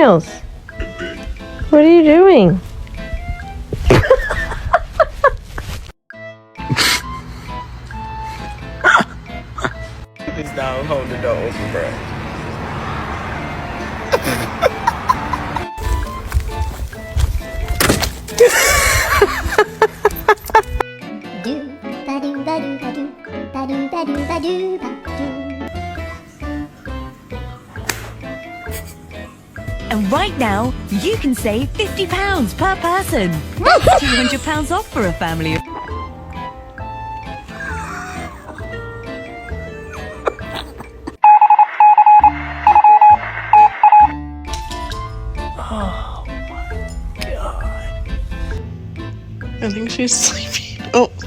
nails. What are you doing? This dog hold the door open, bro. And right now, you can save £50 per person. That's £200 off for a family of... Oh my god. I think she's sleeping. Oh.